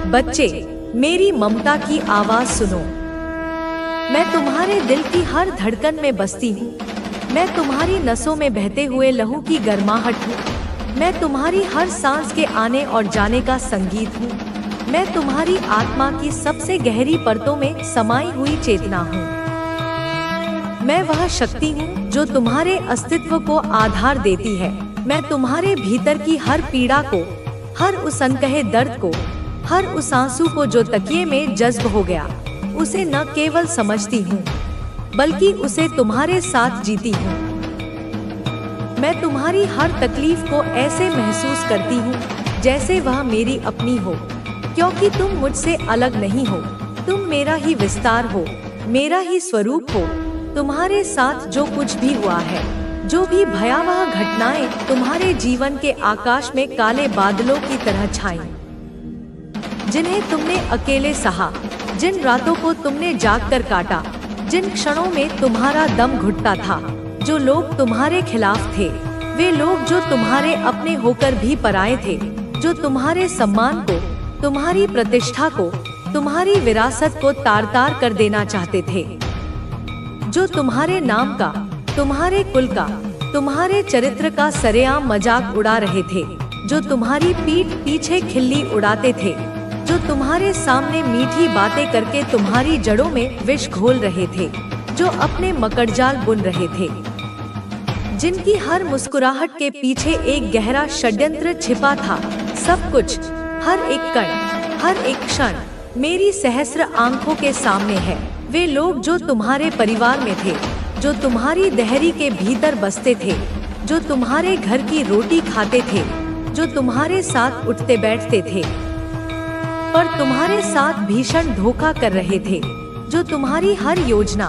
बच्चे, मेरी ममता की आवाज सुनो। मैं तुम्हारे दिल की हर धड़कन में बसती हूँ। मैं तुम्हारी नसों में बहते हुए लहू की गर्माहट हूँ। मैं तुम्हारी हर सांस के आने और जाने का संगीत हूँ। मैं तुम्हारी आत्मा की सबसे गहरी परतों में समाई हुई चेतना हूँ। मैं वह शक्ति हूँ जो तुम्हारे अस्तित्व को आधार देती है। मैं तुम्हारे भीतर की हर पीड़ा को, हर उस अनकहे दर्द को, हर उस आंसू को जो तकिए में जज्ब हो गया, उसे न केवल समझती हूँ बल्कि उसे तुम्हारे साथ जीती हूँ। मैं तुम्हारी हर तकलीफ को ऐसे महसूस करती हूँ जैसे वह मेरी अपनी हो, क्योंकि तुम मुझसे अलग नहीं हो। तुम मेरा ही विस्तार हो, मेरा ही स्वरूप हो। तुम्हारे साथ जो कुछ भी हुआ है, जो भी भयावह घटनाएं तुम्हारे जीवन के आकाश में काले बादलों की तरह छाईं, जिन्हें तुमने अकेले सहा, जिन रातों को तुमने जागकर काटा, जिन क्षणों में तुम्हारा दम घुटता था, जो लोग तुम्हारे खिलाफ थे, वे लोग जो तुम्हारे अपने होकर भी पराये थे, जो तुम्हारे सम्मान को, तुम्हारी प्रतिष्ठा को, तुम्हारी विरासत को तार-तार कर देना चाहते थे, जो तुम्हारे नाम का, तुम्हारे कुल का, तुम्हारे चरित्र का सरेआम मजाक उड़ा रहे थे, जो तुम्हारी पीठ पीछे खिल्ली उड़ाते थे, जो तुम्हारे सामने मीठी बातें करके तुम्हारी जड़ों में विष घोल रहे थे, जो अपने मकड़जाल बुन रहे थे, जिनकी हर मुस्कुराहट के पीछे एक गहरा षड्यंत्र छिपा था। सब कुछ, हर एक कण, हर एक क्षण मेरी सहस्र आंखों के सामने है। वे लोग जो तुम्हारे परिवार में थे, जो तुम्हारी दहरी के भीतर बसते थे, जो तुम्हारे घर की रोटी खाते थे, जो तुम्हारे साथ उठते बैठते थे पर तुम्हारे साथ भीषण धोखा कर रहे थे, जो तुम्हारी हर योजना,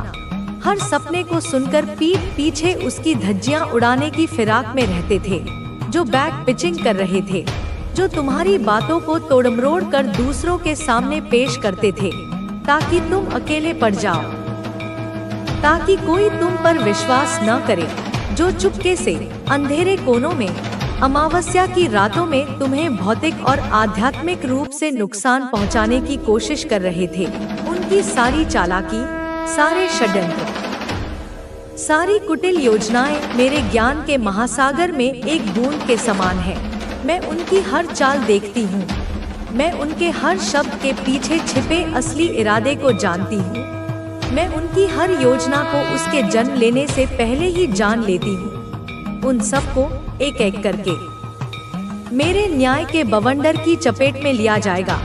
हर सपने को सुनकर पीठ पीछे उसकी धज्जियां उड़ाने की फिराक में रहते थे, जो बैक पिचिंग कर रहे थे, जो तुम्हारी बातों को तोड़मरोड़ कर दूसरों के सामने पेश करते थे ताकि तुम अकेले पड़ जाओ, ताकि कोई तुम पर विश्वास न करे, जो चुपके से अंधेरे कोनों में, अमावस्या की रातों में तुम्हें भौतिक और आध्यात्मिक रूप से नुकसान पहुंचाने की कोशिश कर रहे थे। उनकी सारी चालाकी, सारे षड्यंत्र, सारी कुटिल योजनाएं मेरे ज्ञान के महासागर में एक बूंद के समान है। मैं उनकी हर चाल देखती हूँ। मैं उनके हर शब्द के पीछे छिपे असली इरादे को जानती हूँ। मैं उनकी हर योजना को उसके जन्म लेने से पहले ही जान लेती हूँ। उन सबको एक एक करके मेरे न्याय के बवंडर की चपेट में लिया जाएगा।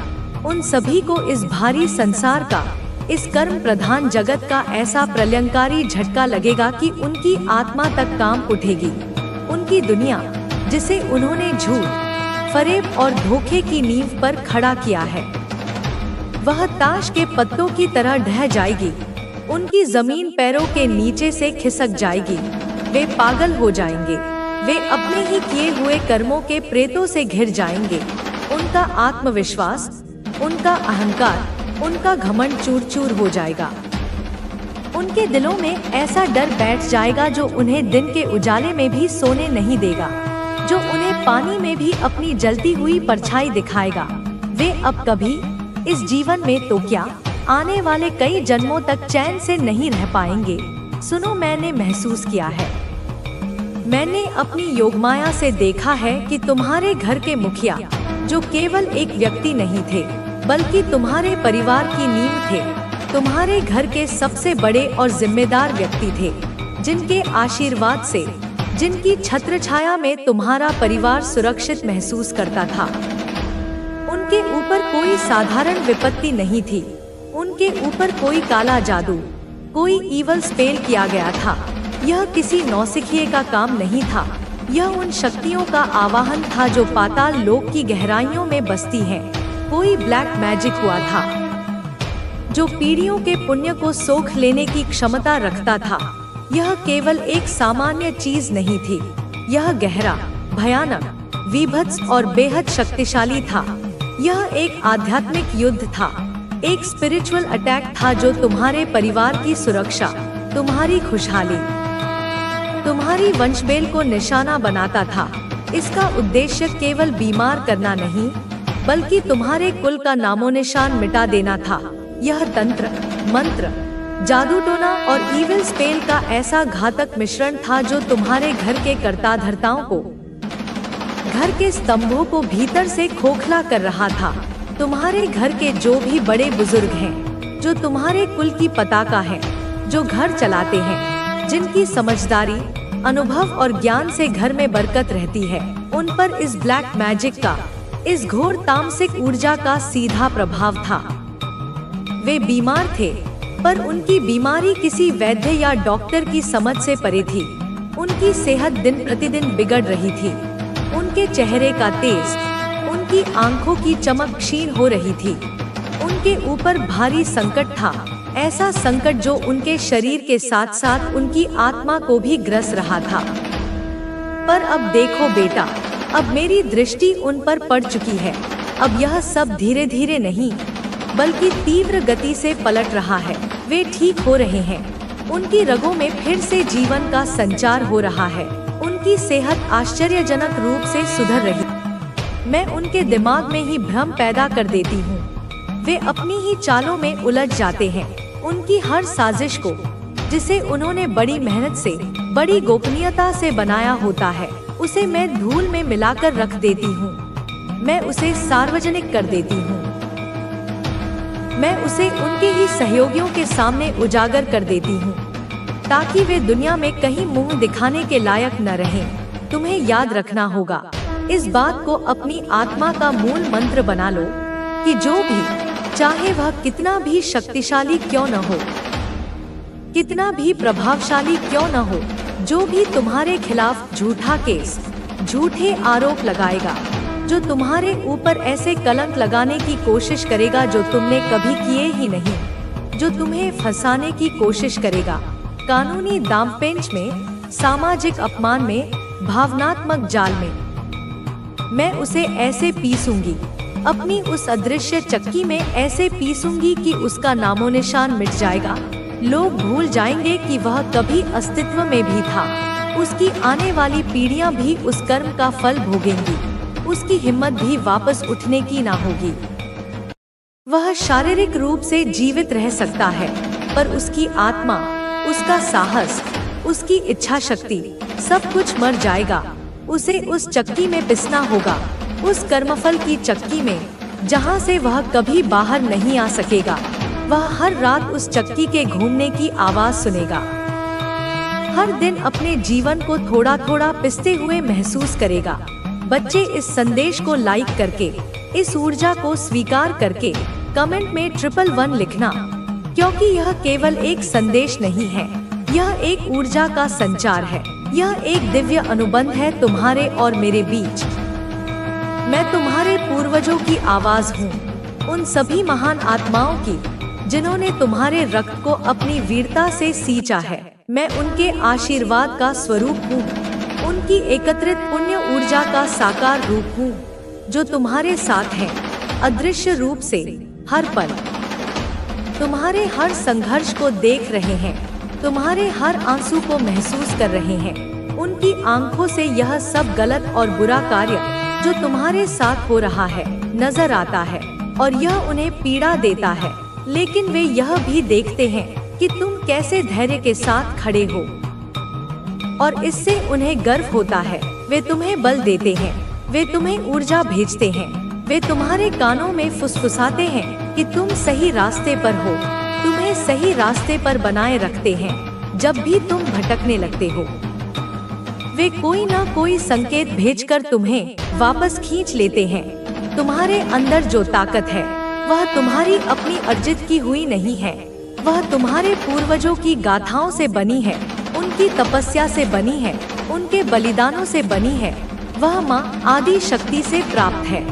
उन सभी को इस भारी संसार का, इस कर्म प्रधान जगत का ऐसा प्रलयंकारी झटका लगेगा कि उनकी आत्मा तक कांप उठेगी। उनकी दुनिया, जिसे उन्होंने झूठ, फरेब और धोखे की नींव पर खड़ा किया है, वह ताश के पत्तों की तरह ढह जाएगी। उनकी जमीन पैरों के नीचे से खिसक जाएगी। वे पागल हो जाएंगे। वे अपने ही किए हुए कर्मों के प्रेतों से घिर जाएंगे। उनका आत्मविश्वास, उनका अहंकार, उनका घमंड चूर चूर हो जाएगा। उनके दिलों में ऐसा डर बैठ जाएगा जो उन्हें दिन के उजाले में भी सोने नहीं देगा, जो उन्हें पानी में भी अपनी जलती हुई परछाई दिखाएगा। वे अब कभी इस जीवन में तो क्या, आने वाले कई जन्मों तक चैन से नहीं रह पाएंगे। सुनो, मैंने महसूस किया है, मैंने अपनी योगमाया से देखा है कि तुम्हारे घर के मुखिया, जो केवल एक व्यक्ति नहीं थे बल्कि तुम्हारे परिवार की नींव थे, तुम्हारे घर के सबसे बड़े और जिम्मेदार व्यक्ति थे, जिनके आशीर्वाद से, जिनकी छत्रछाया में तुम्हारा परिवार सुरक्षित महसूस करता था। उनके ऊपर कोई साधारण विपत्ति नहीं थी। उनके ऊपर कोई काला जादू, कोई ईवल स्पेल किया गया था। यह किसी नौसिखिए का काम नहीं था। यह उन शक्तियों का आवाहन था जो पाताल लोक की गहराइयों में बसती हैं। कोई ब्लैक मैजिक हुआ था जो पीढ़ियों के पुण्य को सोख लेने की क्षमता रखता था। यह केवल एक सामान्य चीज नहीं थी। यह गहरा, भयानक, विभत्स और बेहद शक्तिशाली था। यह एक आध्यात्मिक युद्ध था, एक स्पिरिचुअल अटैक था जो तुम्हारे परिवार की सुरक्षा, तुम्हारी खुशहाली, तुम्हारी वंशबेल को निशाना बनाता था। इसका उद्देश्य केवल बीमार करना नहीं, बल्कि तुम्हारे कुल का नामो निशान मिटा देना था। यह तंत्र, मंत्र, जादू टोना और इविल स्पेल का ऐसा घातक मिश्रण था जो तुम्हारे घर के कर्ता धर्ताओं को, घर के स्तंभों को भीतर से खोखला कर रहा था। तुम्हारे घर के जो भी बड़े बुजुर्ग हैं, जो तुम्हारे कुल की पताका हैं, जो घर चलाते हैं, जिनकी समझदारी, अनुभव और ज्ञान से घर में बरकत रहती है, उन पर इस ब्लैक मैजिक का, इस घोर तामसिक ऊर्जा का सीधा प्रभाव था। वे बीमार थे, पर उनकी बीमारी किसी वैद्य या डॉक्टर की समझ से परे थी। उनकी सेहत दिन प्रतिदिन बिगड़ रही थी। उनके चेहरे का तेज, उनकी आंखों की चमक क्षीण हो रही थी। उनके ऊपर भारी संकट था, ऐसा संकट जो उनके शरीर के साथ साथ उनकी आत्मा को भी ग्रस रहा था। पर अब देखो बेटा, अब मेरी दृष्टि उन पर पड़ चुकी है। अब यह सब धीरे धीरे नहीं, बल्कि तीव्र गति से पलट रहा है। वे ठीक हो रहे हैं। उनकी रगों में फिर से जीवन का संचार हो रहा है। उनकी सेहत आश्चर्यजनक रूप से सुधर रही। मैं उनके दिमाग में ही भ्रम पैदा कर देती हूँ। वे अपनी ही चालों में उलझ जाते हैं। उनकी हर साजिश को, जिसे उन्होंने बड़ी मेहनत से, बड़ी गोपनीयता से बनाया होता है, उसे मैं धूल में मिलाकर रख देती हूँ। मैं उसे सार्वजनिक कर देती हूँ। मैं उसे उनके ही सहयोगियों के सामने उजागर कर देती हूँ, ताकि वे दुनिया में कहीं मुंह दिखाने के लायक न रहें। तुम्हें याद रखना होगा, इस बात को अपनी आत्मा का मूल मंत्र बना लो कि जो भी, चाहे वह कितना भी शक्तिशाली क्यों न हो, कितना भी प्रभावशाली क्यों न हो, जो भी तुम्हारे खिलाफ झूठा केस, झूठे आरोप लगाएगा, जो तुम्हारे ऊपर ऐसे कलंक लगाने की कोशिश करेगा जो तुमने कभी किए ही नहीं, जो तुम्हें फंसाने की कोशिश करेगा, कानूनी दांवपेंच में, सामाजिक अपमान में, भावनात्मक जाल में, मैं उसे ऐसे पीसूंगी, अपनी उस अदृश्य चक्की में ऐसे पीसूंगी कि उसका नामो निशान मिट जाएगा। लोग भूल जाएंगे कि वह कभी अस्तित्व में भी था। उसकी आने वाली पीढ़ियां भी उस कर्म का फल भोगेंगी। उसकी हिम्मत भी वापस उठने की ना होगी। वह शारीरिक रूप से जीवित रह सकता है, पर उसकी आत्मा, उसका साहस, उसकी इच्छा शक्ति, सब कुछ मर जाएगा। उसे उस चक्की में पिसना होगा, उस कर्मफल की चक्की में, जहां से वह कभी बाहर नहीं आ सकेगा। वह हर रात उस चक्की के घूमने की आवाज सुनेगा। हर दिन अपने जीवन को थोड़ा थोड़ा पिसते हुए महसूस करेगा। बच्चे, इस संदेश को लाइक करके, इस ऊर्जा को स्वीकार करके कमेंट में 111 लिखना, क्योंकि यह केवल एक संदेश नहीं है, यह एक ऊर्जा का संचार है। यह एक दिव्य अनुबंध है तुम्हारे और मेरे बीच। मैं तुम्हारे पूर्वजों की आवाज हूँ, उन सभी महान आत्माओं की, जिन्होंने तुम्हारे रक्त को अपनी वीरता से सींचा है। मैं उनके आशीर्वाद का स्वरूप हूँ, उनकी एकत्रित पुण्य ऊर्जा का साकार रूप हूँ, जो तुम्हारे साथ है, अदृश्य रूप से, हर पल। तुम्हारे हर संघर्ष को देख रहे हैं, तुम्हारे हर आंसू को महसूस कर रहे हैं। उनकी आंखों से यह सब गलत और बुरा कार्य जो तुम्हारे साथ हो रहा है नजर आता है, और यह उन्हें पीड़ा देता है। लेकिन वे यह भी देखते हैं कि तुम कैसे धैर्य के साथ खड़े हो, और इससे उन्हें गर्व होता है। वे तुम्हें बल देते हैं, वे तुम्हें ऊर्जा भेजते हैं, वे तुम्हारे कानों में फुसफुसाते हैं कि तुम सही रास्ते पर हो, तुम्हें सही रास्ते पर बनाए रखते हैं जब भी तुम भटकने लगते हो। वे कोई ना कोई संकेत भेजकर तुम्हें वापस खींच लेते हैं। तुम्हारे अंदर जो ताकत है वह तुम्हारी अपनी अर्जित की हुई नहीं है, वह तुम्हारे पूर्वजों की गाथाओं से बनी है, उनकी तपस्या से बनी है, उनके बलिदानों से बनी है। वह माँ आदि शक्ति से प्राप्त है,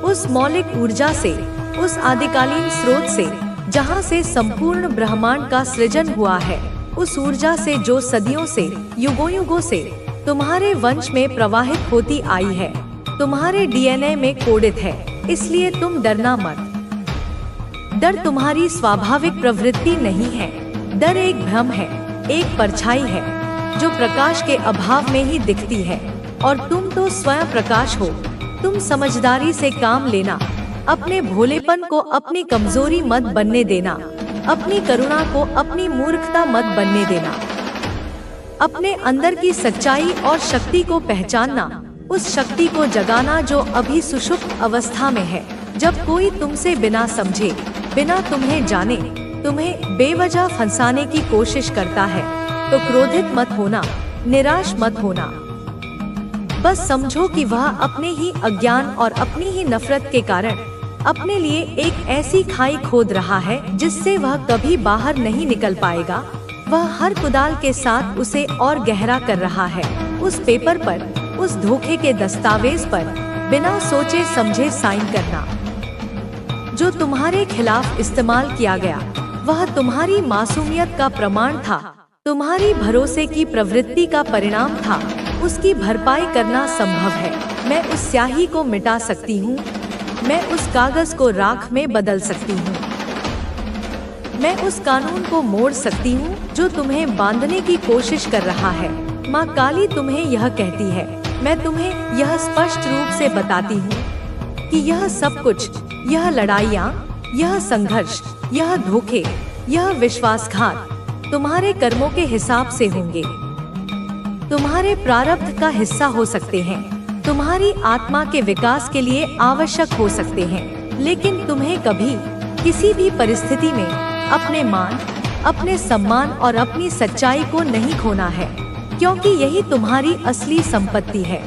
उस मौलिक ऊर्जा से, उस आदिकालीन स्रोत से जहाँ से संपूर्ण ब्रह्मांड का सृजन हुआ है, उस ऊर्जा से जो सदियों से, युगों युगों से तुम्हारे वंश में प्रवाहित होती आई है, तुम्हारे डीएनए में कोडित है। इसलिए तुम डरना मत। डर तुम्हारी स्वाभाविक प्रवृत्ति नहीं है। डर एक भ्रम है, एक परछाई है जो प्रकाश के अभाव में ही दिखती है, और तुम तो स्वयं प्रकाश हो। तुम समझदारी से काम लेना, अपने भोलेपन को अपनी कमजोरी मत बनने देना, अपनी करुणा को अपनी मूर्खता मत बनने देना। अपने अंदर की सच्चाई और शक्ति को पहचानना, उस शक्ति को जगाना जो अभी सुषुप्त अवस्था में है। जब कोई तुमसे बिना समझे, बिना तुम्हें जाने, तुम्हें बेवजह फंसाने की कोशिश करता है, तो क्रोधित मत होना, निराश मत होना। बस समझो कि वह अपने ही अज्ञान और अपनी ही नफरत के कारण अपने लिए एक ऐसी खाई खोद रहा है जिससे वह कभी बाहर नहीं निकल पाएगा। वह हर कुदाल के साथ उसे और गहरा कर रहा है। उस पेपर पर, उस धोखे के दस्तावेज पर बिना सोचे समझे साइन करना। जो तुम्हारे खिलाफ इस्तेमाल किया गया, वह तुम्हारी मासूमियत का प्रमाण था, तुम्हारी भरोसे की प्रवृत्ति का परिणाम था। उसकी भरपाई करना संभव है। मैं उस स्याही को मिटा सकती हूँ, मैं उस कागज को राख में बदल सकती हूँ, मैं उस कानून को मोड़ सकती हूँ जो तुम्हें बांधने की कोशिश कर रहा है। माँ काली तुम्हें यह कहती है, मैं तुम्हें यह स्पष्ट रूप से बताती हूँ कि यह सब कुछ, यह लड़ाइयाँ, यह संघर्ष, यह धोखे, यह विश्वासघात तुम्हारे कर्मों के हिसाब से होंगे, तुम्हारे प्रारब्ध का हिस्सा हो सकते हैं, तुम्हारी आत्मा के विकास के लिए आवश्यक हो सकते हैं। लेकिन तुम्हें कभी किसी भी परिस्थिति में अपने मान, अपने सम्मान और अपनी सच्चाई को नहीं खोना है, क्योंकि यही तुम्हारी असली संपत्ति है,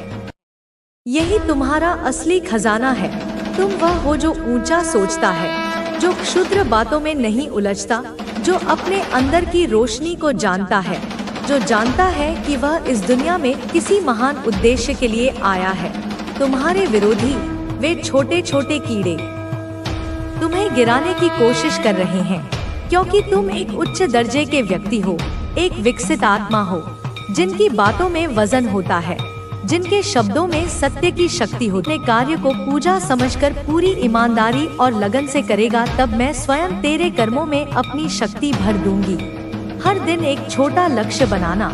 यही तुम्हारा असली खजाना है। तुम वह हो जो ऊंचा सोचता है, जो क्षुद्र बातों में नहीं उलझता, जो अपने अंदर की रोशनी को जानता है, जो जानता है कि वह इस दुनिया में किसी महान उद्देश्य के लिए आया है। तुम्हारे विरोधी, वे छोटे छोटे कीड़े, तुम्हें गिराने की कोशिश कर रहे हैं, क्योंकि तुम एक उच्च दर्जे के व्यक्ति हो, एक विकसित आत्मा हो, जिनकी बातों में वजन होता है, जिनके शब्दों में सत्य की शक्ति हो। अपने कार्य को पूजा समझकर पूरी ईमानदारी और लगन से करेगा, तब मैं स्वयं तेरे कर्मों में अपनी शक्ति भर दूंगी। हर दिन एक छोटा लक्ष्य बनाना,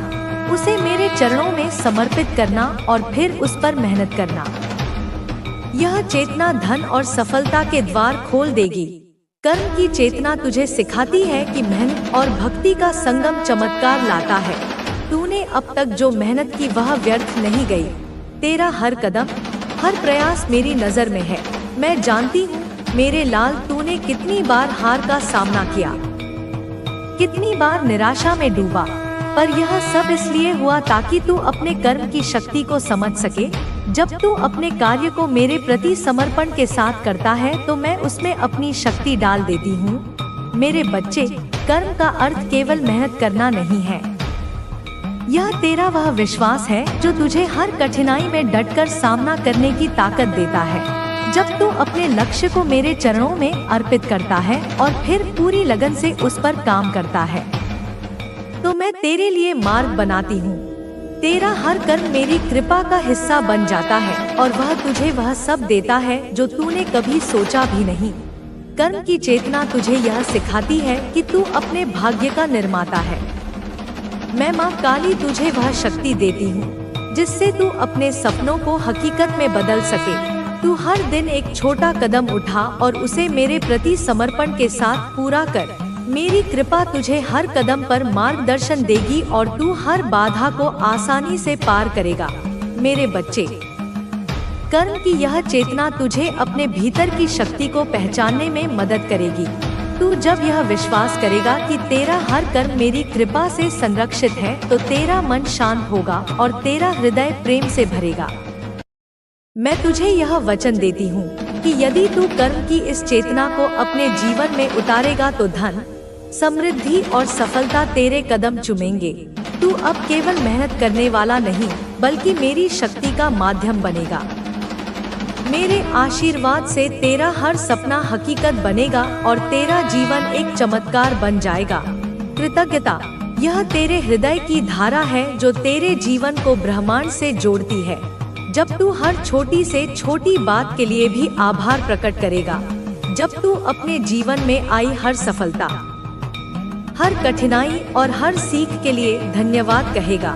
उसे मेरे चरणों में समर्पित करना और फिर उस पर मेहनत करना। यह चेतना धन और सफलता के द्वार खोल देगी। कर्म की चेतना तुझे सिखाती है कि मेहनत और भक्ति का संगम चमत्कार लाता है। तूने अब तक जो मेहनत की वह व्यर्थ नहीं गई। तेरा हर कदम, हर प्रयास मेरी नजर में है। मैं जानती हूँ मेरे लाल, तूने कितनी बार हार का सामना किया, कितनी बार निराशा में डूबा, पर यह सब इसलिए हुआ ताकि तू अपने कर्म की शक्ति को समझ सके। जब तू अपने कार्य को मेरे प्रति समर्पण के साथ करता है तो मैं उसमें अपनी शक्ति डाल देती हूँ। मेरे बच्चे, कर्म का अर्थ केवल मेहनत करना नहीं है। यह तेरा वह विश्वास है जो तुझे हर कठिनाई में डटकर सामना करने की ताकत देता है। जब तू अपने लक्ष्य को मेरे चरणों में अर्पित करता है और फिर पूरी लगन से उस पर काम करता है, तो मैं तेरे लिए मार्ग बनाती हूँ। तेरा हर कर्म मेरी कृपा का हिस्सा बन जाता है और वह तुझे वह सब देता है जो तूने कभी सोचा भी नहीं। कर्म की चेतना तुझे यह सिखाती है कि तू अपने भाग्य का निर्माता है। मैं माँ काली तुझे वह शक्ति देती हूँ जिससे तू अपने सपनों को हकीकत में बदल सके। तू हर दिन एक छोटा कदम उठा और उसे मेरे प्रति समर्पण के साथ पूरा कर। मेरी कृपा तुझे हर कदम पर मार्गदर्शन देगी और तू हर बाधा को आसानी से पार करेगा। मेरे बच्चे, कर्म की यह चेतना तुझे अपने भीतर की शक्ति को पहचानने में मदद करेगी। तू जब यह विश्वास करेगा कि तेरा हर कर्म मेरी कृपा से संरक्षित है, तो तेरा मन शांत होगा और तेरा हृदय प्रेम से भरेगा। मैं तुझे यह वचन देती हूँ कि यदि तू कर्म की इस चेतना को अपने जीवन में उतारेगा तो धन, समृद्धि और सफलता तेरे कदम चूमेंगे। तू अब केवल मेहनत करने वाला नहीं, बल्कि मेरी शक्ति का माध्यम बनेगा। मेरे आशीर्वाद से तेरा हर सपना हकीकत बनेगा और तेरा जीवन एक चमत्कार बन जाएगा। कृतज्ञता, यह तेरे हृदय की धारा है जो तेरे जीवन को ब्रह्मांड से जोड़ती है। जब तू हर छोटी से छोटी बात के लिए भी आभार प्रकट करेगा, जब तू अपने जीवन में आई हर सफलता, हर कठिनाई और हर सीख के लिए धन्यवाद कहेगा,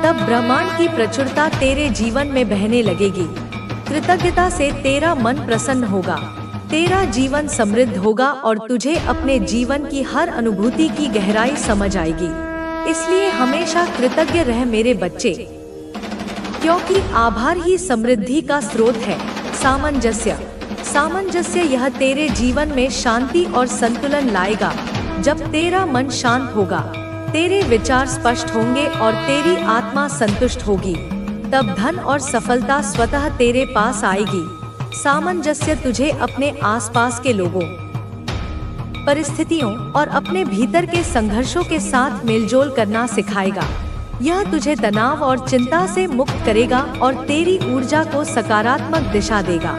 तब ब्रह्मांड की प्रचुरता तेरे जीवन में बहने लगेगी। कृतज्ञता से तेरा मन प्रसन्न होगा, तेरा जीवन समृद्ध होगा और तुझे अपने जीवन की हर अनुभूति की गहराई समझ आएगी। इसलिए हमेशा कृतज्ञ रह मेरे बच्चे, क्योंकि आभार ही समृद्धि का स्रोत है। सामंजस्य, सामंजस्य यह तेरे जीवन में शांति और संतुलन लाएगा। जब तेरा मन शांत होगा, तेरे विचार स्पष्ट होंगे और तेरी आत्मा संतुष्ट होगी, तब धन और सफलता स्वतः तेरे पास आएगी। सामंजस्य तुझे अपने आसपास के लोगों, परिस्थितियों और अपने भीतर के संघर्षों के साथ मेलजोल करना सिखाएगा। यह तुझे तनाव और चिंता से मुक्त करेगा और तेरी ऊर्जा को सकारात्मक दिशा देगा।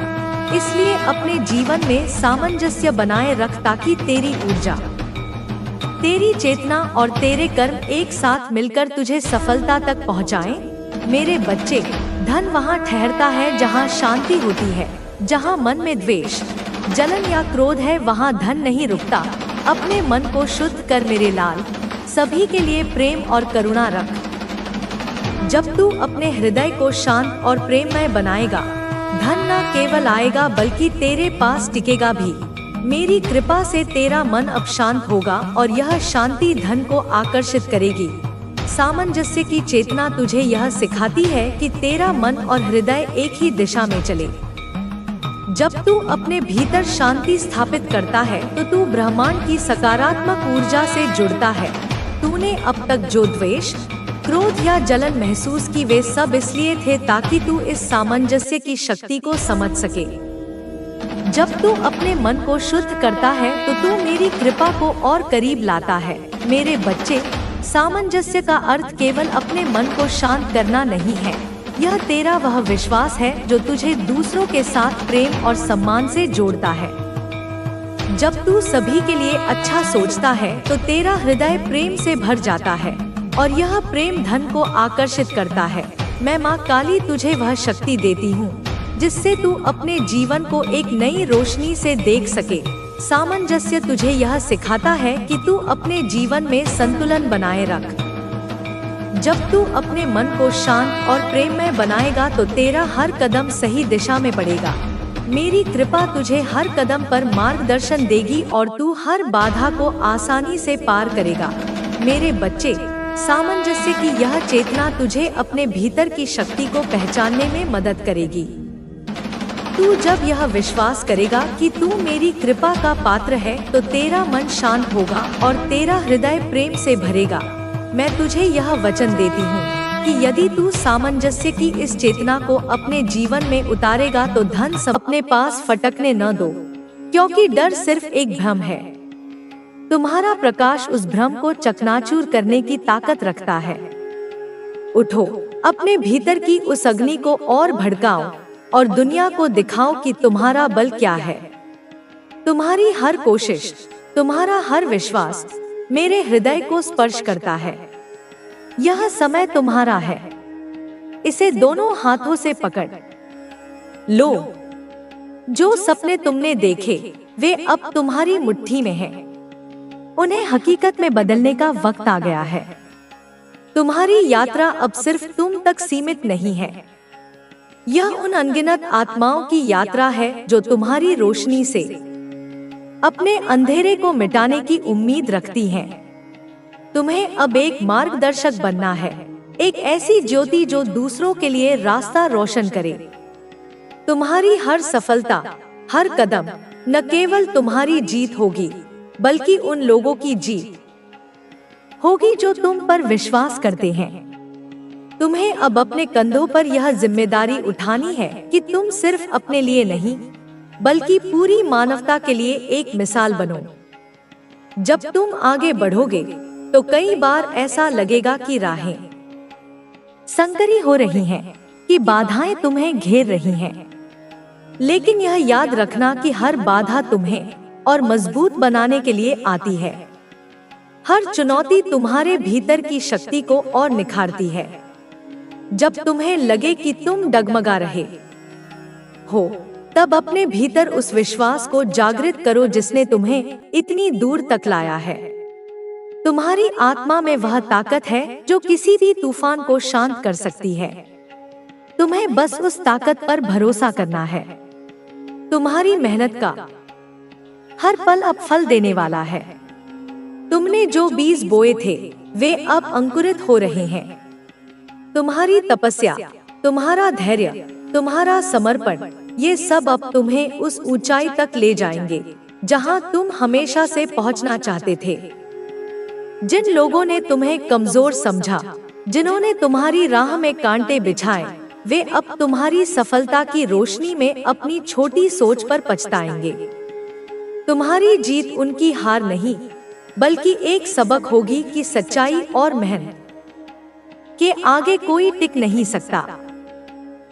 इसलिए अपने जीवन में सामंजस्य बनाए रख ताकि तेरी ऊर्जा, तेरी चेतना और तेरे कर्म एक साथ मिलकर तुझे सफलता तक पहुँचाएं। मेरे बच्चे, धन वहाँ ठहरता है जहाँ शांति होती है। जहाँ मन में द्वेष, जलन या क्रोध है, वहाँ धन नहीं रुकता। अपने मन को शुद्ध कर मेरे लाल, सभी के लिए प्रेम और करुणा रख। जब तू अपने हृदय को शांत और प्रेममय बनाएगा, धन न केवल आएगा बल्कि तेरे पास टिकेगा भी। मेरी कृपा से तेरा मन अब शांत होगा और यह शांति धन को आकर्षित करेगी। सामंजस्य की चेतना तुझे यह सिखाती है कि तेरा मन और हृदय एक ही दिशा में चले। जब तू अपने भीतर शांति स्थापित करता है तो तू ब्रह्मांड की सकारात्मक ऊर्जा से जुड़ता है। तूने अब तक जो द्वेष, क्रोध या जलन महसूस की, वे सब इसलिए थे ताकि तू इस सामंजस्य की शक्ति को समझ सके। जब तू अपने मन को शुद्ध करता है तो तू मेरी कृपा को और करीब लाता है। मेरे बच्चे, सामंजस्य का अर्थ केवल अपने मन को शांत करना नहीं है। यह तेरा वह विश्वास है जो तुझे दूसरों के साथ प्रेम और सम्मान से जोड़ता है। जब तू सभी के लिए अच्छा सोचता है तो तेरा हृदय प्रेम से भर जाता है और यह प्रेम धन को आकर्षित करता है। मैं माँ काली तुझे वह शक्ति देती हूँ जिससे तू अपने जीवन को एक नई रोशनी से देख सके। सामंजस्य तुझे यह सिखाता है कि तू अपने जीवन में संतुलन बनाए रख। जब तू अपने मन को शांत और प्रेममय बनाएगा तो तेरा हर कदम सही दिशा में बढ़ेगा। मेरी कृपा तुझे हर कदम पर मार्गदर्शन देगी और तू हर बाधा को आसानी से पार करेगा। मेरे बच्चे, सामंजस्य की यह चेतना तुझे अपने भीतर की शक्ति को पहचानने में मदद करेगी। तू जब यह विश्वास करेगा कि तू मेरी कृपा का पात्र है तो तेरा मन शांत होगा और तेरा हृदय प्रेम से भरेगा। मैं तुझे यह वचन देती हूँ कि यदि तू सामंजस्य की इस चेतना को अपने जीवन में उतारेगा तो धन सब अपने पास फटकने न दो, क्योंकि डर सिर्फ एक भ्रम है। तुम्हारा प्रकाश उस भ्रम को चकनाचूर करने की ताकत रखता है। उठो, अपने भीतर की उस अग्नि को और भड़काओ और दुनिया को दिखाओ कि तुम्हारा बल क्या है। तुम्हारी हर कोशिश, तुम्हारा हर विश्वास मेरे हृदय को स्पर्श करता है। यह समय तुम्हारा है। इसे दोनों हाथों से पकड़ लो। जो सपने तुमने देखे वे अब तुम्हारी मुट्ठी में हैं। उन्हें हकीकत में बदलने का वक्त आ गया है। तुम्हारी यात्रा अब सिर्फ तुम तक सीमित नहीं है। यह उन अनगिनत आत्माओं की यात्रा है जो तुम्हारी रोशनी से अपने अंधेरे को मिटाने की उम्मीद रखती हैं। तुम्हें अब एक मार्गदर्शक बनना है, एक ऐसी ज्योति जो दूसरों के लिए रास्ता रोशन करे। तुम्हारी हर सफलता, हर कदम न केवल तुम्हारी जीत होगी बल्कि उन लोगों की जीत होगी जो तुम पर विश्वास करते हैं। तुम्हें अब अपने कंधों पर यह जिम्मेदारी उठानी है कि तुम सिर्फ अपने लिए नहीं बल्कि पूरी मानवता के लिए एक मिसाल बनो। जब तुम आगे बढ़ोगे तो कई बार ऐसा लगेगा कि राहें संकरी हो रही हैं, कि बाधाएं तुम्हें घेर रही हैं। लेकिन यह याद रखना कि हर बाधा तुम्हें और मजबूत बनाने के लिए आती है। हर चुनौती तुम्हारे भीतर की शक्ति को और निखारती है। जब तुम्हें लगे कि तुम डगमगा रहे हो, तब अपने भीतर उस विश्वास को जागृत करो जिसने तुम्हें इतनी दूर तक लाया है। तुम्हारी आत्मा में वह ताकत है जो किसी भी तूफान को शांत कर सकती है। तुम्हें बस उस ताकत पर भरोसा करना है। तुम्हारी मेहनत का हर पल अब फल देने वाला है। तुमने जो बीज बोए थे वे अब अंकुरित हो रहे हैं। तुम्हारी तपस्या, तुम्हारा धैर्य, तुम्हारा समर्पण, ये सब अब तुम्हें उस ऊंचाई तक ले जाएंगे जहां तुम हमेशा से पहुंचना चाहते थे। जिन लोगों ने तुम्हें कमजोर समझा, जिन्होंने तुम्हारी राह में कांटे बिछाए, वे अब तुम्हारी सफलता की रोशनी में अपनी छोटी सोच पर पछताएंगे। तुम्हारी जीत उनकी हार नहीं, बल्कि एक सबक होगी कि सच्चाई और मेहनत के आगे कोई टिक नहीं सकता।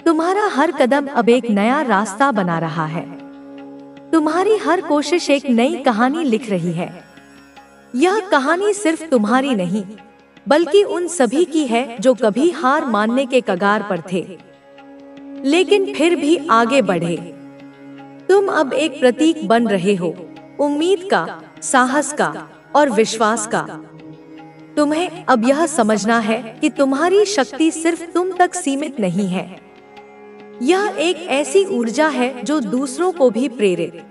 तुम्हारा हर कदम अब एक नया रास्ता बना रहा है। तुम्हारी हर कोशिश एक नई कहानी लिख रही है। यह कहानी सिर्फ तुम्हारी नहीं, बल्कि उन सभी की है जो कभी हार मानने के कगार पर थे, लेकिन फिर भी आगे बढ़े। तुम अब एक प्रतीक बन रहे हो, उम्मीद का, साहस का और विश्वास का। तुम्हें अब यह समझना है कि तुम्हारी शक्ति सिर्फ तुम तक सीमित नहीं है। यह एक ऐसी ऊर्जा है जो दूसरों को भी प्रेरित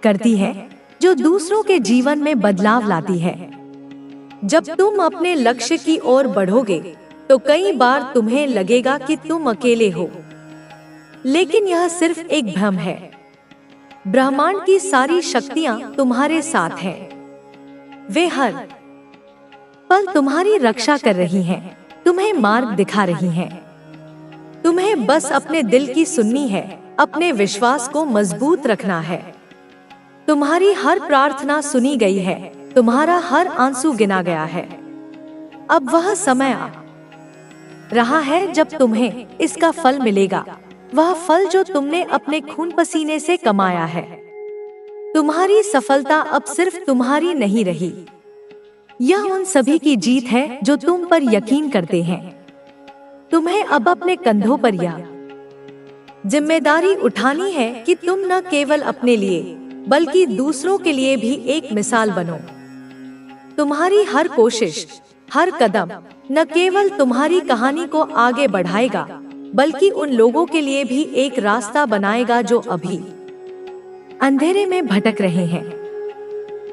करती है, जो दूसरों के जीवन में बदलाव लाती है। जब तुम अपने लक्ष्य की ओर बढ़ोगे तो कई बार तुम्हें लगेगा कि तुम अकेले हो, लेकिन यह सिर्फ एक भ्रम है। ब्रह्मांड की सारी शक्तियां तुम्हारे साथ हैं। वे हर पल तुम्हारी रक्षा कर रही हैं, तुम्हें मार्ग दिखा रही हैं। तुम्हें बस अपने दिल की सुननी है, अपने विश्वास को मजबूत रखना है। तुम्हारी हर प्रार्थना सुनी गई है, तुम्हारा हर आंसू गिना गया है। अब वह समय आ रहा है जब तुम्हें इसका फल मिलेगा, वह फल जो तुमने अपने खून पसीने से कमाया है। तुम्हारी सफलता अब सिर्फ तुम्हारी नहीं रही, यह उन सभी की जीत है जो तुम पर यकीन करते हैं। तुम्हें अब अपने कंधों पर यह जिम्मेदारी उठानी है कि तुम न केवल अपने लिए बल्कि दूसरों के लिए भी एक मिसाल बनो। तुम्हारी हर कोशिश, हर कदम न केवल तुम्हारी कहानी को आगे बढ़ाएगा, बल्कि उन लोगों के लिए भी एक रास्ता बनाएगा जो अभी अंधेरे में भटक रहे हैं।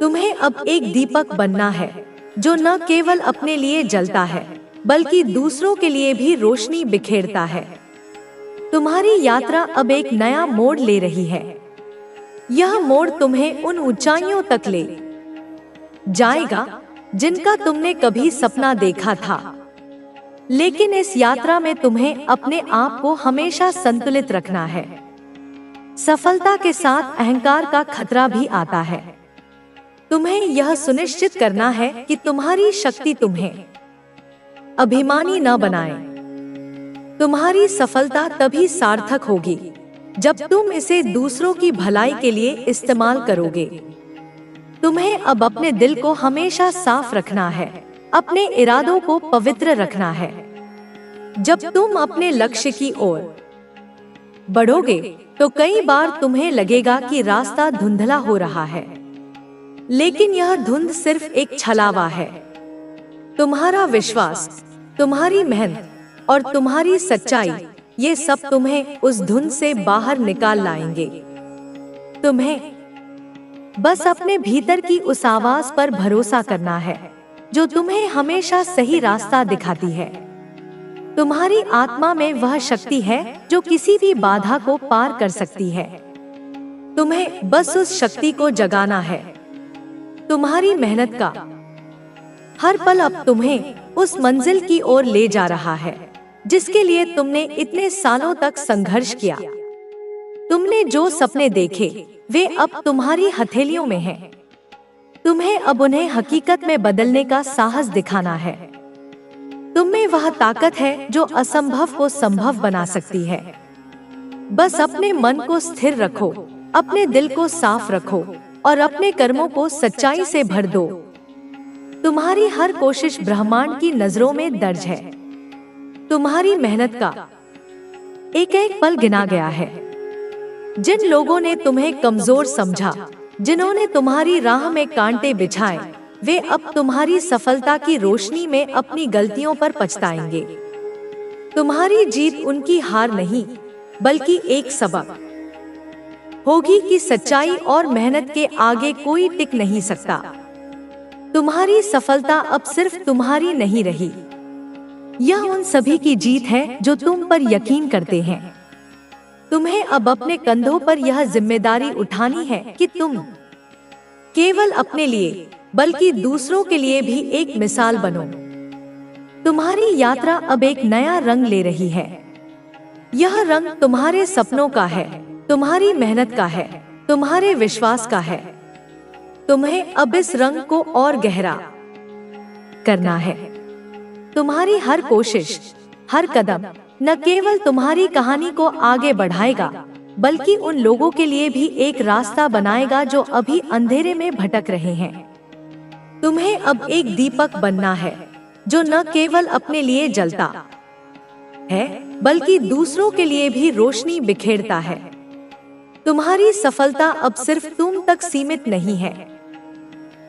तुम्हें अब एक दीपक बनना है जो न केवल अपने लिए जलता है, बल्कि दूसरों के लिए भी रोशनी बिखेरता है। तुम्हारी यात्रा अब एक नया मोड़ ले रही है। यह मोड़ तुम्हें उन ऊंचाइयों तक ले जाएगा जिनका तुमने कभी सपना देखा था। लेकिन इस यात्रा में तुम्हें अपने आप को हमेशा संतुलित रखना है। सफलता के साथ अहंकार का खतरा भी आता है। तुम्हें यह सुनिश्चित करना है कि तुम्हारी शक्ति तुम्हें अभिमानी न बनाए। तुम्हारी सफलता तभी सार्थक होगी जब तुम इसे दूसरों की भलाई के लिए इस्तेमाल करोगे। तुम्हें अब अपने दिल को हमेशा साफ रखना है, अपने इरादों को पवित्र रखना है। जब तुम अपने लक्ष्य की ओर बढ़ोगे तो कई बार तुम्हें लगेगा कि रास्ता धुंधला हो रहा है, लेकिन यह धुंध सिर्फ एक छलावा है। तुम्हारा विश्वास, तुम्हारी मेहनत और तुम्हारी सच्चाई, ये सब तुम्हें उस धुंध से बाहर निकाल लाएंगे। तुम्हें बस अपने भीतर की उस आवाज पर भरोसा करना है जो तुम्हें हमेशा सही रास्ता दिखाती है। तुम्हारी आत्मा में वह शक्ति है जो किसी भी बाधा को पार कर सकती है। तुम्हें बस उस शक्ति को जगाना है। तुम्हारी मेहनत का हर पल अब तुम्हें उस मंजिल की ओर ले जा रहा है जिसके लिए तुमने इतने सालों तक संघर्ष किया। तुमने जो सपने देखे वे अब तुम्हारी हथेलियों में हैं। तुम्हें अब उन्हें हकीकत में बदलने का साहस दिखाना है। तुम में वह ताकत है जो असंभव को संभव बना सकती है। बस अपने मन को स्थिर रखो, अपने दिल को साफ रखो और अपने कर्मों को सच्चाई से भर दो। तुम्हारी हर कोशिश ब्रह्मांड की नजरों में दर्ज है। तुम्हारी मेहनत का एक एक पल गिना गया है। जिन लोगों ने तुम्हें कमजोर समझा, जिन्होंने तुम्हारी राह में कांटे बिछाए, वे अब तुम्हारी सफलता की रोशनी में अपनी गलतियों पर पछताएंगे। तुम्हारी जीत उनकी हार नहीं, बल्कि एक सबक होगी कि सच्चाई और मेहनत के आगे कोई टिक नहीं सकता। तुम्हारी सफलता अब सिर्फ तुम्हारी नहीं रही, यह उन सभी की जीत है जो तुम पर यकीन करते हैं। तुम्हें अब अपने कंधों पर यह जिम्मेदारी उठानी है कि तुम केवल अपने लिए बल्कि दूसरों के लिए भी एक मिसाल बनो। तुम्हारी यात्रा अब एक नया रंग ले रही है। यह रंग तुम्हारे सपनों का है, तुम्हारी मेहनत का है, तुम्हारे विश्वास का है। तुम्हें अब इस रंग को और गहरा करना है। तुम्हारी हर कोशिश, हर कदम न केवल तुम्हारी कहानी को आगे बढ़ाएगा, बल्कि उन लोगों के लिए भी एक रास्ता बनाएगा जो अभी अंधेरे में भटक रहे हैं। तुम्हें अब एक दीपक बनना है जो न केवल अपने लिए जलता है, बल्कि दूसरों के लिए भी रोशनी बिखेरता है। तुम्हारी सफलता अब सिर्फ तुम तक सीमित नहीं है,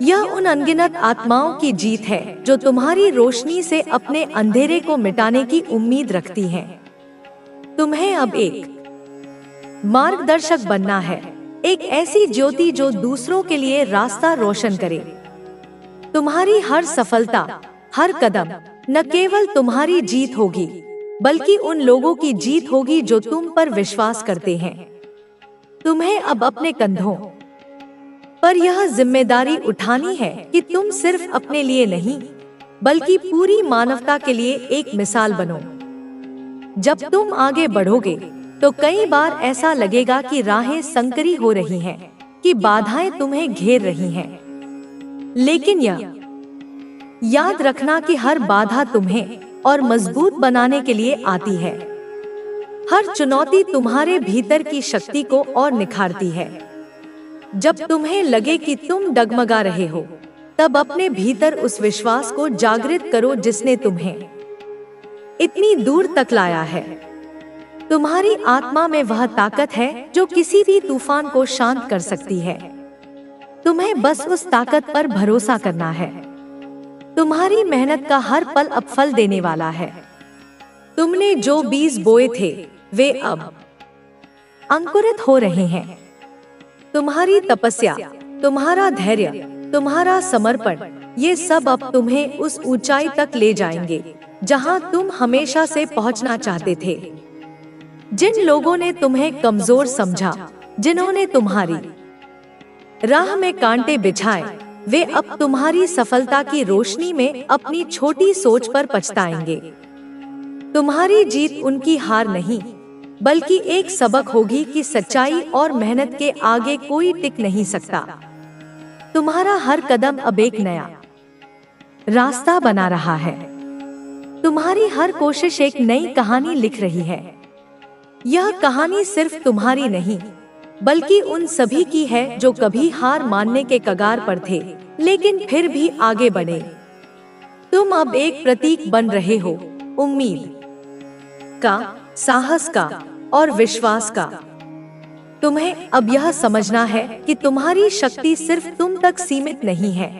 यह उन अनगिनत आत्माओं की जीत है जो तुम्हारी रोशनी से अपने अंधेरे को मिटाने की उम्मीद रखती हैं। तुम्हें अब एक मार्गदर्शक बनना है, एक ऐसी ज्योति जो दूसरों के लिए रास्ता रोशन करे। तुम्हारी हर सफलता, हर कदम न केवल तुम्हारी जीत होगी, बल्कि उन लोगों की जीत होगी जो तुम पर विश्वास करते हैं। तुम्हें अब अपने कंधों पर यह जिम्मेदारी उठानी है कि तुम सिर्फ अपने लिए नहीं, बल्कि पूरी मानवता के लिए एक मिसाल बनो। जब तुम आगे बढ़ोगे तो कई बार ऐसा लगेगा कि राहें संकरी हो रही हैं, कि बाधाएं तुम्हें घेर रही हैं। लेकिन यह याद रखना कि हर बाधा तुम्हें और मजबूत बनाने के लिए आती है। हर चुनौती तुम्हारे भीतर की शक्ति को और निखारती है। जब तुम्हें लगे कि तुम डगमगा रहे हो, तब अपने भीतर उस विश्वास को जागृत करो जिसने तुम्हें इतनी दूर तक लाया है। तुम्हारी आत्मा में वह ताकत है जो किसी भी तूफान को शांत कर सकती है। तुम्हें बस उस ताकत पर भरोसा करना है। तुम्हारी मेहनत का हर पल अब फल देने वाला है। तुमने जो बीज बोए थे वे अब अंकुरित हो रहे हैं। तुम्हारी तपस्या, तुम्हारा धैर्य, तुम्हारा समर्पण, ये सब अब तुम्हें उस ऊंचाई तक ले जाएंगे जहां तुम हमेशा से पहुंचना चाहते थे। जिन लोगों ने तुम्हें कमजोर समझा, जिन्होंने तुम्हारी राह में कांटे बिछाए, वे अब तुम्हारी सफलता की रोशनी में अपनी छोटी सोच पर पछताएंगे। तुम्हारी जीत उनकी हार नहीं, बल्कि एक सबक होगी कि सच्चाई और मेहनत के आगे कोई टिक नहीं सकता। तुम्हारा हर कदम अब एक नया रास्ता बना रहा है। तुम्हारी हर कोशिश एक नई कहानी लिख रही है। यह कहानी सिर्फ तुम्हारी नहीं, बल्कि उन सभी की है जो कभी हार मानने के कगार पर थे, लेकिन फिर भी आगे बढ़े। तुम अब एक प्रतीक बन रहे हो, उम्मीद का, साहस का और विश्वास का। तुम्हें अब यह समझना है कि तुम्हारी शक्ति सिर्फ तुम तक सीमित नहीं है।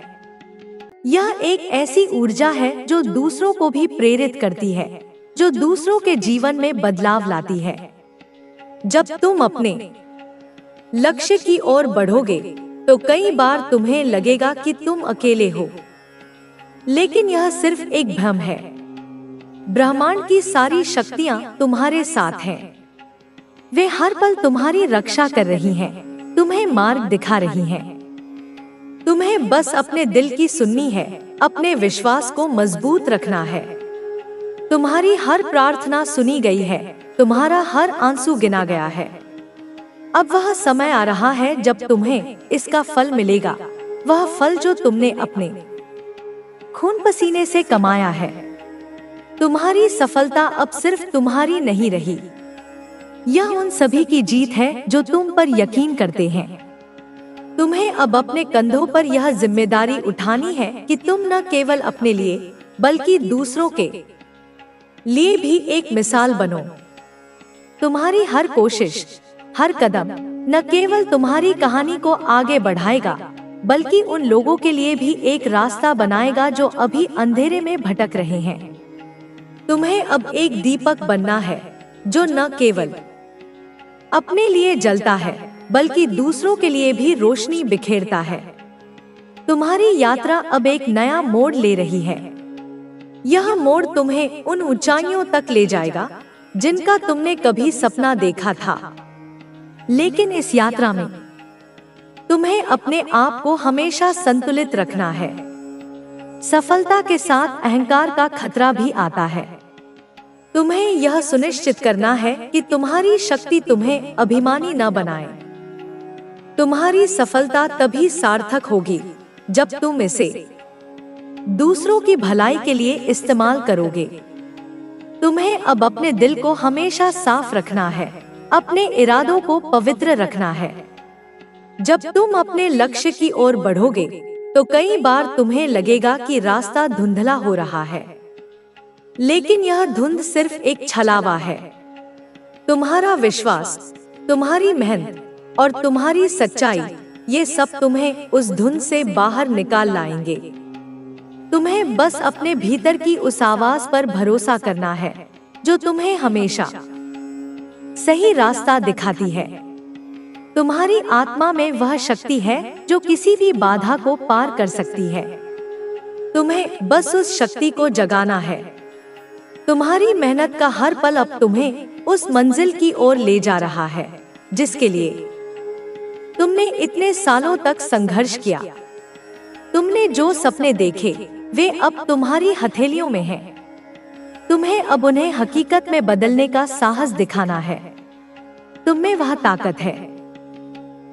यह एक ऐसी ऊर्जा है जो दूसरों को भी प्रेरित करती है, जो दूसरों के जीवन में बदलाव लाती है। जब तुम अपने लक्ष्य की ओर बढ़ोगे तो कई बार तुम्हें लगेगा कि तुम अकेले हो, लेकिन यह सिर्फ एक भ्रम है। ब्रह्मांड की सारी शक्तियां तुम्हारे साथ हैं। वे हर पल तुम्हारी रक्षा कर रही हैं, तुम्हें मार्ग दिखा रही हैं। तुम्हें बस अपने दिल की सुननी है, अपने विश्वास को मजबूत रखना है। तुम्हारी हर प्रार्थना सुनी गई है, तुम्हारा हर आंसू गिना गया है। अब वह समय आ रहा है जब तुम्हें इसका फल मिलेगा, वह फल जो तुमने अपने खून पसीने से कमाया है। तुम्हारी सफलता अब सिर्फ तुम्हारी नहीं रही, यह उन सभी की जीत है जो तुम पर यकीन करते हैं। तुम्हें अब अपने कंधों पर यह जिम्मेदारी उठानी है कि तुम न केवल अपने लिए, बल्कि दूसरों के लिए भी एक मिसाल बनो। तुम्हारी हर कोशिश, हर कदम न केवल तुम्हारी कहानी को आगे बढ़ाएगा, बल्कि उन लोगों के लिए भी एक रास्ता बनाएगा जो अभी अंधेरे में भटक रहे हैं। तुम्हें अब एक दीपक बनना है जो न केवल अपने लिए जलता है बल्कि दूसरों के लिए भी रोशनी बिखेरता है। तुम्हारी यात्रा अब एक नया मोड़ ले रही है। यह मोड़ तुम्हें उन ऊंचाइयों तक ले जाएगा जिनका तुमने कभी सपना देखा था। लेकिन इस यात्रा में तुम्हें अपने आप को हमेशा संतुलित रखना है। सफलता के साथ अहंकार का खतरा भी आता है। तुम्हें यह सुनिश्चित करना है कि तुम्हारी शक्ति तुम्हें अभिमानी न बनाए। तुम्हारी सफलता तभी सार्थक होगी जब तुम इसे दूसरों की भलाई के लिए इस्तेमाल करोगे। तुम्हें अब अपने दिल को हमेशा साफ रखना है, अपने इरादों को पवित्र रखना है। जब तुम अपने लक्ष्य की ओर बढ़ोगे तो कई बार तुम्हें लगेगा कि रास्ता धुंधला हो रहा है, लेकिन यह धुंध सिर्फ एक छलावा है। तुम्हारा विश्वास, तुम्हारी मेहनत और तुम्हारी सच्चाई, ये सब तुम्हें उस धुंध से बाहर निकाल लाएंगे। तुम्हें बस अपने भीतर की उस आवाज पर भरोसा करना है जो तुम्हें हमेशा सही रास्ता दिखाती है। तुम्हारी आत्मा में वह शक्ति है जो किसी भी बाधा को पार कर सकती है। तुम्हें बस उस शक्ति को जगाना है। तुम्हारी मेहनत का हर पल अब तुम्हें उस मंजिल की ओर ले जा रहा है जिसके लिए तुमने इतने सालों तक संघर्ष किया। तुमने जो सपने देखे वे अब तुम्हारी हथेलियों में हैं। तुम्हें अब उन्हें हकीकत में बदलने का साहस दिखाना है। तुममें वह ताकत है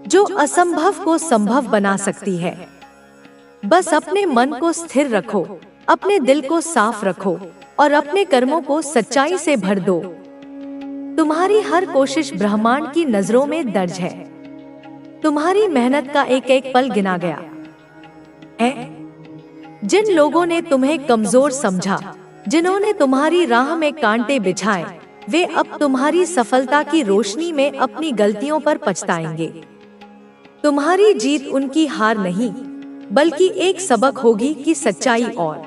जो असंभव को संभव बना सकती है। बस अपने मन को स्थिर रखो, अपने दिल को साफ रखो और अपने कर्मों को सच्चाई से भर दो। तुम्हारी हर कोशिश ब्रह्मांड की नजरों में दर्ज है। तुम्हारी मेहनत का एक एक पल गिना गया है। जिन लोगों ने तुम्हें कमजोर समझा, जिन्होंने तुम्हारी राह में कांटे बिछाए, वे अब तुम्हारी सफलता की रोशनी में अपनी गलतियों पर पछताएंगे। तुम्हारी जीत उनकी हार नहीं, बल्कि एक सबक होगी कि सच्चाई और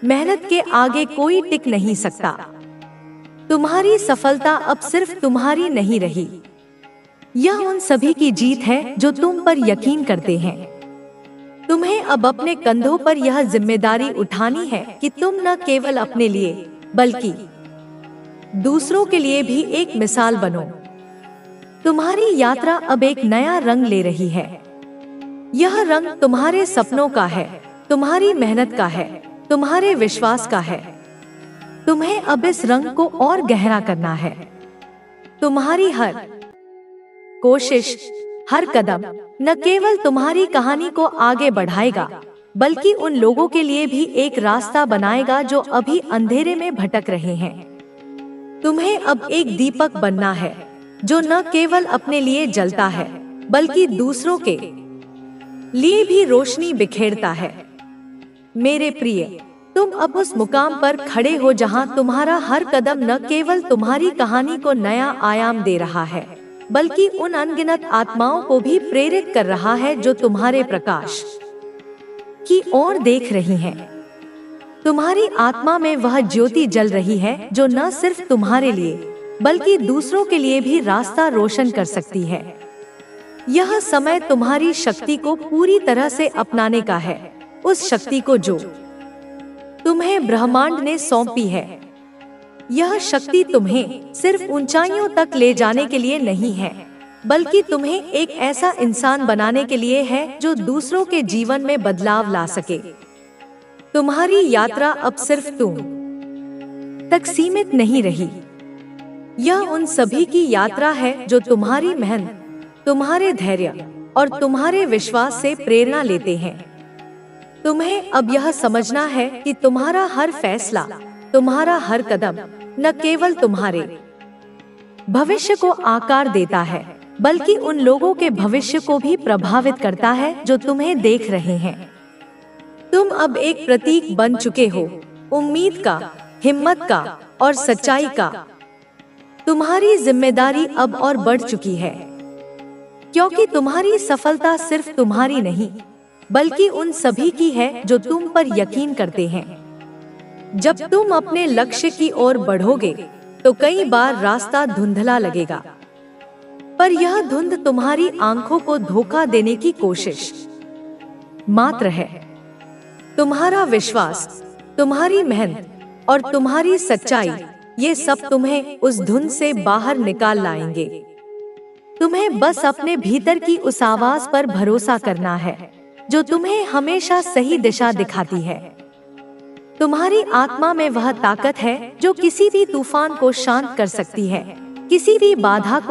मेहनत के आगे कोई टिक नहीं सकता। तुम्हारी सफलता अब सिर्फ तुम्हारी नहीं रही, यह उन सभी की जीत है जो तुम पर यकीन करते हैं। तुम्हें अब अपने कंधों पर यह जिम्मेदारी उठानी है कि तुम न केवल अपने लिए बल्कि दूसरों के लिए भी एक मिसाल बनो। तुम्हारी यात्रा अब एक नया रंग ले रही है। यह रंग तुम्हारे सपनों का है, तुम्हारी मेहनत का है, तुम्हारे विश्वास का है। तुम्हें अब इस रंग को और गहरा करना है। तुम्हारी हर कोशिश, हर कदम न केवल तुम्हारी कहानी को आगे बढ़ाएगा, बल्कि उन लोगों के लिए भी एक रास्ता बनाएगा जो अभी अंधेरे में भटक रहे हैं। तुम्हें अब एक दीपक बनना है जो न केवल अपने लिए जलता है, बल्कि दूसरों के लिए भी रोशनी बिखेरता है। मेरे प्रिय, तुम अब उस मुकाम पर खड़े हो जहां तुम्हारा हर कदम न केवल तुम्हारी कहानी को नया आयाम दे रहा है, बल्कि उन अनगिनत आत्माओं को भी प्रेरित कर रहा है जो तुम्हारे प्रकाश की ओर देख रही हैं। तुम्हारी आत्मा में वह ज्योति जल रही है जो न सिर्फ तुम्हारे लिए बल्कि दूसरों के लिए भी रास्ता रोशन कर सकती है। यह समय तुम्हारी शक्ति को पूरी तरह से अपनाने का है, उस शक्ति को जो तुम्हें ब्रह्मांड ने सौंपी है। यह शक्ति तुम्हें सिर्फ ऊंचाइयों तक ले जाने के लिए नहीं है, बल्कि तुम्हें एक ऐसा इंसान बनाने के लिए है जो दूसरों के जीवन में बदलाव ला सके। तुम्हारी यात्रा अब सिर्फ तुम तक सीमित नहीं रही। यह उन सभी की यात्रा है जो तुम्हारी मेहनत, तुम्हारे धैर्य और तुम्हारे विश्वास से प्रेरणा लेते हैं। तुम्हें अब यह समझना है कि तुम्हारा हर फैसला, तुम्हारा हर कदम न केवल तुम्हारे भविष्य को आकार देता है, बल्कि उन लोगों के भविष्य को भी प्रभावित करता है जो तुम्हें देख रहे हैं। तुम अब एक प्रतीक बन चुके हो, उम्मीद का, हिम्मत का और सच्चाई का। तुम्हारी जिम्मेदारी अब और बढ़ चुकी है, क्योंकि तुम्हारी सफलता सिर्फ तुम्हारी नहीं, बल्कि उन सभी की है जो तुम पर यकीन करते हैं। जब तुम अपने लक्ष्य की ओर बढ़ोगे तो कई बार रास्ता धुंधला लगेगा, पर यह धुंध तुम्हारी आंखों को धोखा देने की कोशिश मात्र है। तुम्हारा विश्वास, तुम्हारी मेहनत और तुम्हारी सच्चाई, ये सब तुम्हें उस धुंध से बाहर निकाल लाएंगे। तुम्हें बस अपने भीतर की उस आवाज पर भरोसा करना है जो तुम्हें हमेशा सही दिशा दिखाती है। तुम्हारी आत्मा में वह ताकत है जो किसी भी तूफान को शांत कर सकती है, किसी भी बाधा को